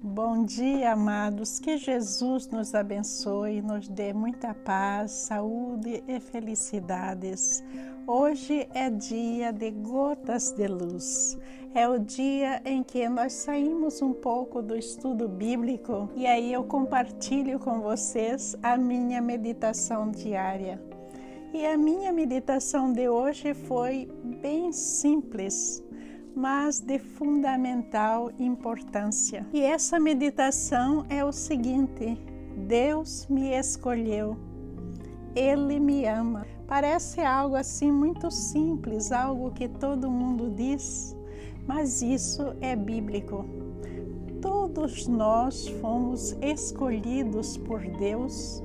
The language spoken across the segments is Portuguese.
Bom dia, amados. Que Jesus nos abençoe, nos dê muita paz, saúde e felicidades. Hoje é dia de gotas de luz. É o dia em que nós saímos um pouco do estudo bíblico e aí eu compartilho com vocês a minha meditação diária. E a minha meditação de hoje foi bem simples, mas de fundamental importância. E essa meditação é o seguinte: Deus me escolheu, Ele me ama. Parece algo assim muito simples, algo que todo mundo diz, mas isso é bíblico. Todos nós fomos escolhidos por Deus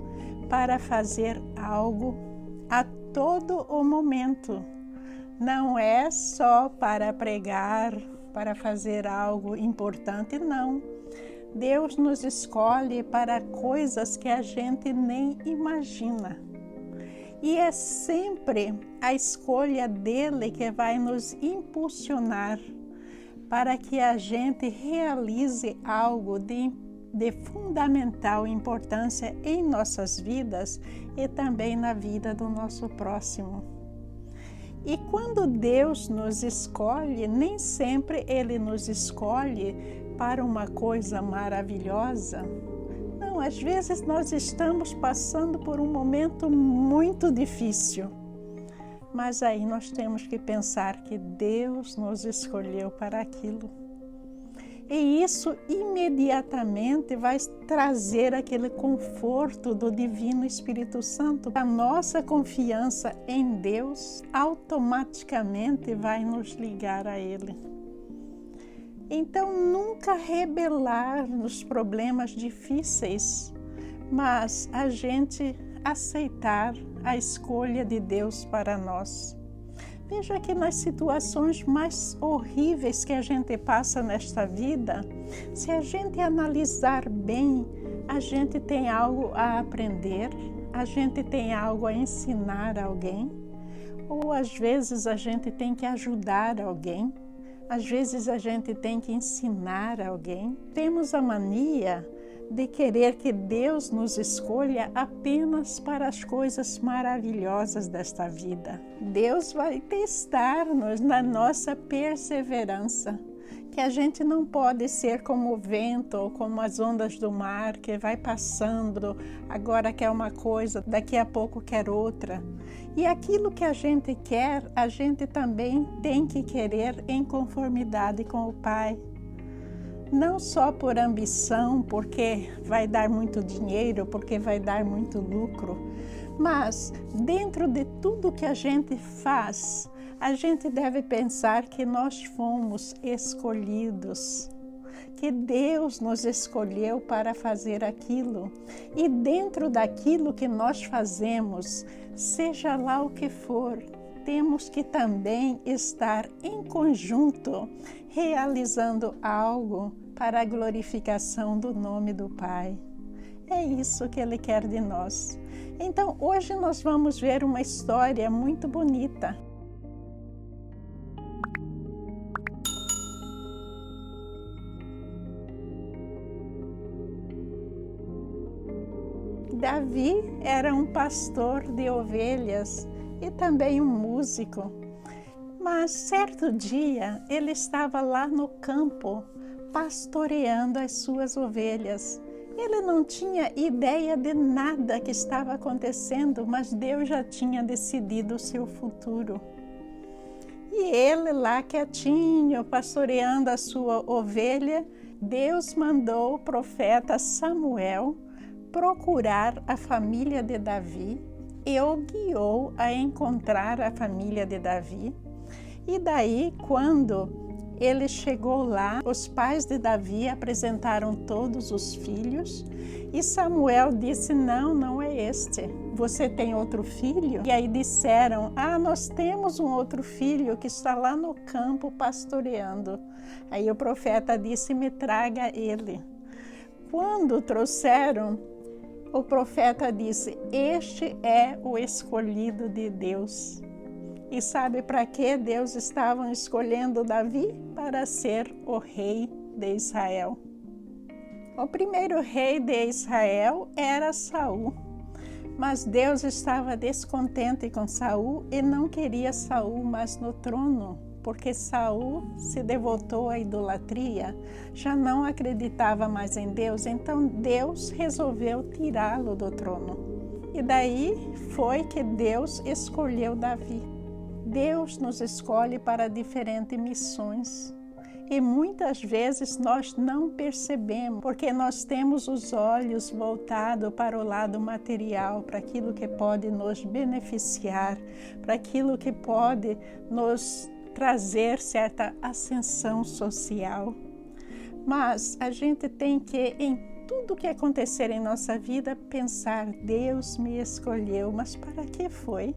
para fazer algo a todo o momento. Não é só para pregar, para fazer algo importante, não. Deus nos escolhe para coisas que a gente nem imagina. E é sempre a escolha dele que vai nos impulsionar para que a gente realize algo de fundamental importância em nossas vidas e também na vida do nosso próximo. E quando Deus nos escolhe, nem sempre Ele nos escolhe para uma coisa maravilhosa. Não, às vezes nós estamos passando por um momento muito difícil. Mas aí nós temos que pensar que Deus nos escolheu para aquilo. E isso imediatamente vai trazer aquele conforto do Divino Espírito Santo. A nossa confiança em Deus automaticamente vai nos ligar a Ele. Então, nunca rebelar nos problemas difíceis, mas a gente aceitar a escolha de Deus para nós. Veja que nas situações mais horríveis que a gente passa nesta vida, se a gente analisar bem, a gente tem algo a aprender, a gente tem algo a ensinar a alguém, ou às vezes a gente tem que ajudar alguém, às vezes a gente tem que ensinar alguém. Temos a mania de querer que Deus nos escolha apenas para as coisas maravilhosas desta vida. Deus vai testar-nos na nossa perseverança, que a gente não pode ser como o vento ou como as ondas do mar, que vai passando, agora quer uma coisa, daqui a pouco quer outra. E aquilo que a gente quer, a gente também tem que querer em conformidade com o Pai. Não só por ambição, porque vai dar muito dinheiro, porque vai dar muito lucro, mas dentro de tudo que a gente faz, a gente deve pensar que nós fomos escolhidos, que Deus nos escolheu para fazer aquilo. E dentro daquilo que nós fazemos, seja lá o que for, temos que também estar em conjunto, realizando algo para a glorificação do nome do Pai. É isso que Ele quer de nós. Então, hoje nós vamos ver uma história muito bonita. Davi era um pastor de ovelhas e também um músico. Mas certo dia ele estava lá no campo pastoreando as suas ovelhas. Ele não tinha ideia de nada que estava acontecendo, mas Deus já tinha decidido o seu futuro. E ele lá quietinho, pastoreando a sua ovelha, Deus mandou o profeta Samuel procurar a família de Davi e o guiou a encontrar a família de Davi. E daí, quando ele chegou lá, os pais de Davi apresentaram todos os filhos e Samuel disse: não é este. Você tem outro filho? E aí disseram: nós temos um outro filho que está lá no campo pastoreando. Aí o profeta disse: me traga ele. Quando trouxeram, o profeta disse: este é o escolhido de Deus. E sabe para que Deus estava escolhendo Davi? Para ser o rei de Israel. O primeiro rei de Israel era Saul, mas Deus estava descontente com Saul e não queria Saul mais no trono, porque Saul se devotou à idolatria, já não acreditava mais em Deus, então Deus resolveu tirá-lo do trono. E daí foi que Deus escolheu Davi. Deus nos escolhe para diferentes missões. E muitas vezes nós não percebemos, porque nós temos os olhos voltados para o lado material, para aquilo que pode nos beneficiar, para aquilo que pode nos trazer certa ascensão social. Mas a gente tem que, em tudo que acontecer em nossa vida, pensar: Deus me escolheu, mas para que foi?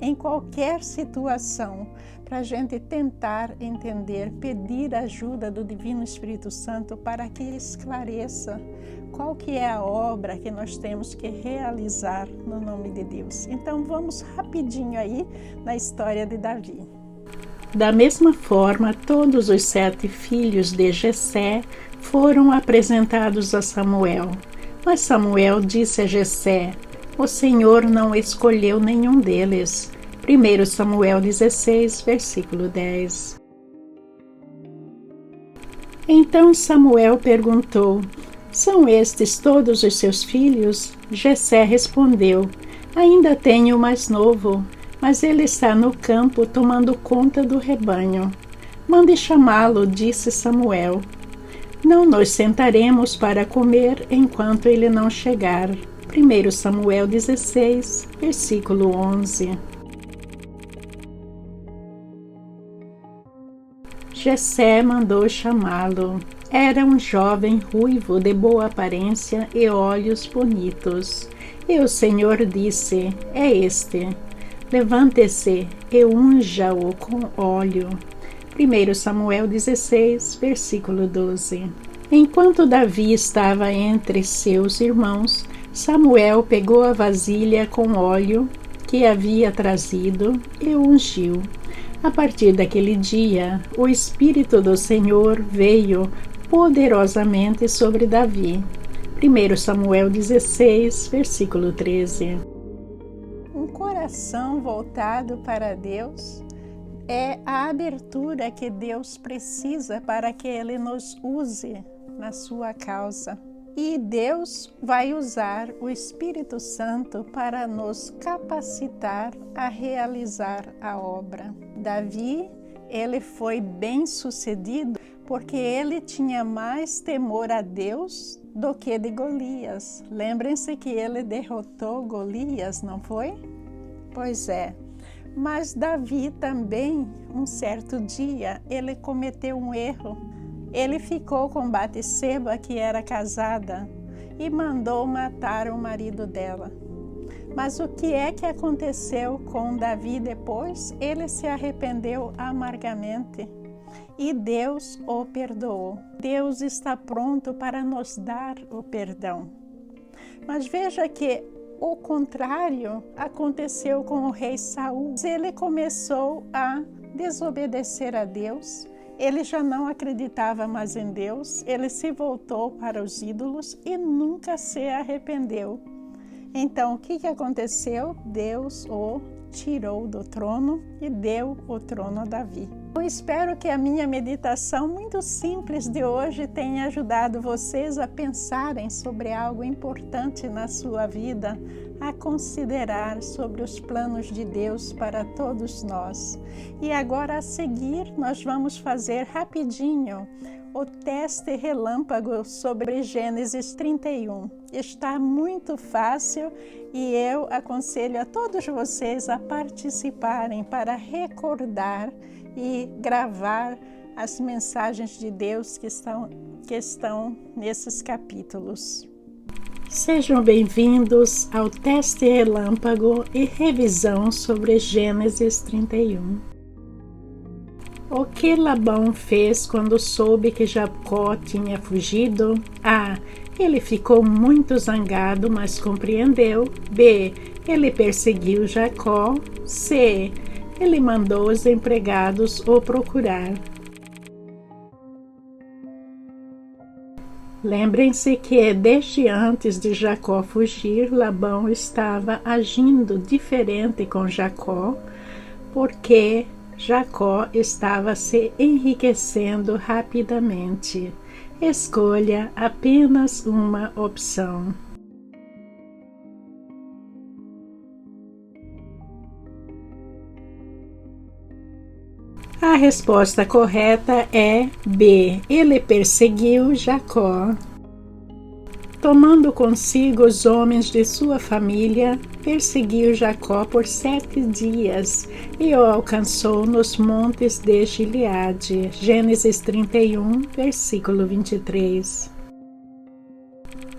Em qualquer situação, para a gente tentar entender, pedir a ajuda do Divino Espírito Santo para que Ele esclareça qual que é a obra que nós temos que realizar no nome de Deus. Então vamos rapidinho aí na história de Davi. Da mesma forma, todos os 7 filhos de Jessé foram apresentados a Samuel. Mas Samuel disse a Jessé: o Senhor não escolheu nenhum deles. 1 Samuel 16, versículo 10. Então Samuel perguntou: são estes todos os seus filhos? Jessé respondeu: ainda tenho o mais novo, mas ele está no campo tomando conta do rebanho. Mande chamá-lo, disse Samuel. Não nos sentaremos para comer enquanto ele não chegar. 1 Samuel 16, versículo 11. Jessé mandou chamá-lo. Era um jovem ruivo de boa aparência e olhos bonitos. E o Senhor disse: é este. Levante-se e unja-o com óleo. 1 Samuel 16, versículo 12. Enquanto Davi estava entre seus irmãos, Samuel pegou a vasilha com óleo que havia trazido e o ungiu. A partir daquele dia, o Espírito do Senhor veio poderosamente sobre Davi. 1 Samuel 16, versículo 13. Um coração voltado para Deus é a abertura que Deus precisa para que Ele nos use na sua causa. E Deus vai usar o Espírito Santo para nos capacitar a realizar a obra. Davi, ele foi bem-sucedido porque ele tinha mais temor a Deus do que de Golias. Lembrem-se que ele derrotou Golias, não foi? Pois é. Mas Davi também, um certo dia, ele cometeu um erro. Ele ficou com Batseba, que era casada, e mandou matar o marido dela. Mas o que é que aconteceu com Davi depois? Ele se arrependeu amargamente e Deus o perdoou. Deus está pronto para nos dar o perdão. Mas veja que o contrário aconteceu com o rei Saul. Ele começou a desobedecer a Deus. Ele já não acreditava mais em Deus, ele se voltou para os ídolos e nunca se arrependeu. Então, o que aconteceu? Deus o tirou do trono e deu o trono a Davi. Eu espero que a minha meditação muito simples de hoje tenha ajudado vocês a pensarem sobre algo importante na sua vida, a considerar sobre os planos de Deus para todos nós. E agora, a seguir, nós vamos fazer rapidinho o teste relâmpago sobre Gênesis 31. Está muito fácil e eu aconselho a todos vocês a participarem para recordar e gravar as mensagens de Deus que estão nesses capítulos. Sejam bem-vindos ao teste relâmpago e revisão sobre Gênesis 31. O que Labão fez quando soube que Jacó tinha fugido? A. Ele ficou muito zangado, mas compreendeu. B. Ele perseguiu Jacó. C. Ele mandou os empregados o procurar. Lembrem-se que desde antes de Jacó fugir, Labão estava agindo diferente com Jacó, porque Jacó estava se enriquecendo rapidamente. Escolha apenas uma opção. A resposta correta é B. Ele perseguiu Jacó. Tomando consigo os homens de sua família, perseguiu Jacó por 7 dias e o alcançou nos montes de Gileade. Gênesis 31, versículo 23.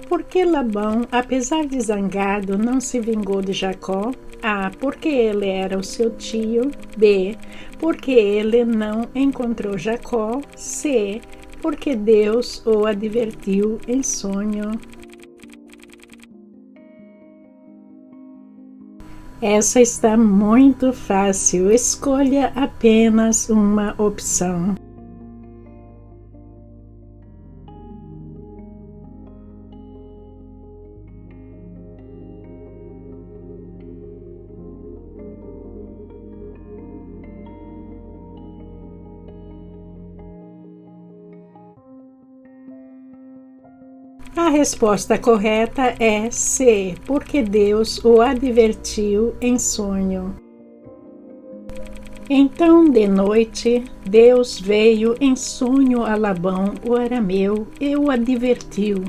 Por que Labão, apesar de zangado, não se vingou de Jacó? A. Porque ele era o seu tio. B. Porque ele não encontrou Jacó. C. Porque Deus o advertiu em sonho. Essa está muito fácil. Escolha apenas uma opção. A resposta correta é C, porque Deus o advertiu em sonho. Então, de noite, Deus veio em sonho a Labão, o arameu, e o advertiu: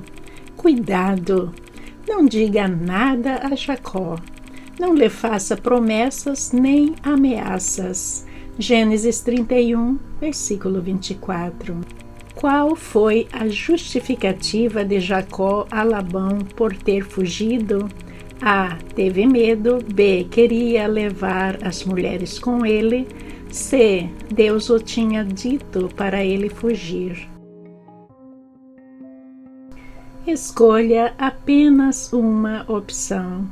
cuidado, não diga nada a Jacó, não lhe faça promessas nem ameaças. Gênesis 31, versículo 24. Qual foi a justificativa de Jacó a Labão por ter fugido? A. Teve medo. B. Queria levar as mulheres com ele. C. Deus o tinha dito para ele fugir. Escolha apenas uma opção.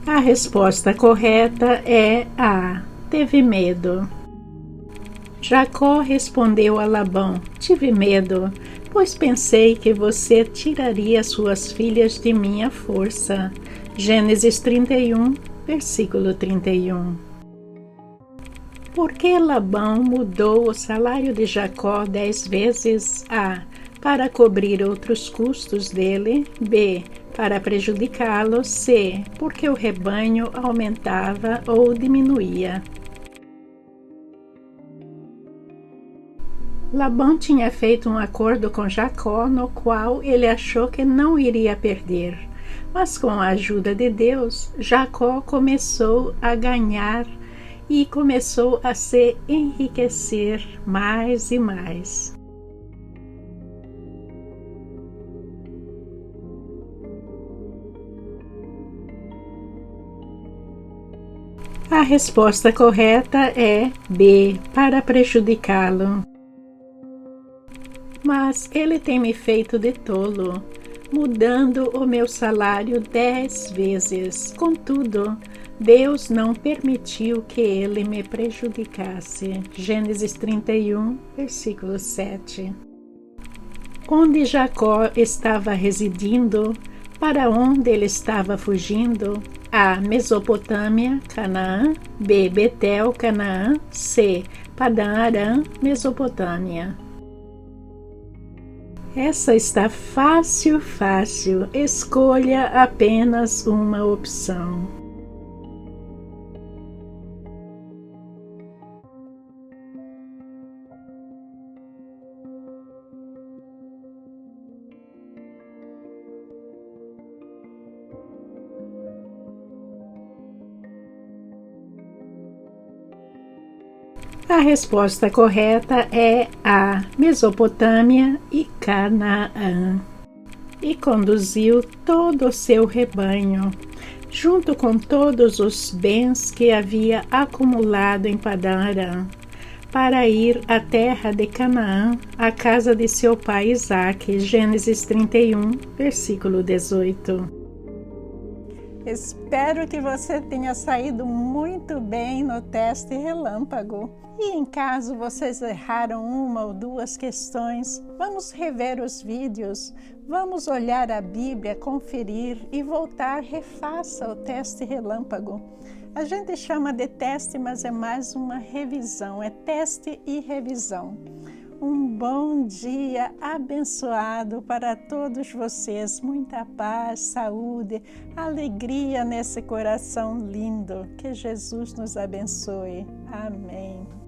A resposta correta é A. Teve medo. Jacó respondeu a Labão: tive medo, pois pensei que você tiraria suas filhas de minha força. Gênesis 31, versículo 31. Por que Labão mudou o salário de Jacó 10 vezes? A. Para cobrir outros custos dele. B. Para prejudicá-lo. C. Porque o rebanho aumentava ou diminuía. Labão tinha feito um acordo com Jacó, no qual ele achou que não iria perder. Mas com a ajuda de Deus, Jacó começou a ganhar e começou a se enriquecer mais e mais. A resposta correta é B, para prejudicá-lo. Mas ele tem me feito de tolo, mudando o meu salário 10 vezes. Contudo, Deus não permitiu que ele me prejudicasse. Gênesis 31, versículo 7. Onde Jacó estava residindo, para onde ele estava fugindo? A. Mesopotâmia, Canaã. B. Betel, Canaã. C. Padã-Arã, Mesopotâmia. Essa está fácil. Escolha apenas uma opção. A resposta correta é A. Mesopotâmia e Canaã. E conduziu todo o seu rebanho. junto com todos os bens que havia acumulado em Padã Arã, para ir à terra de Canaã, à casa de seu pai Isaque. Gênesis 31, versículo 18. Espero que você tenha saído muito bem no teste relâmpago. E em caso vocês erraram uma ou duas questões, vamos rever os vídeos, vamos olhar a Bíblia, conferir e voltar, refaça o teste relâmpago. A gente chama de teste, mas é mais uma revisão, é teste e revisão. Um bom dia abençoado para todos vocês, muita paz, saúde, alegria nesse coração lindo. Que Jesus nos abençoe. Amém.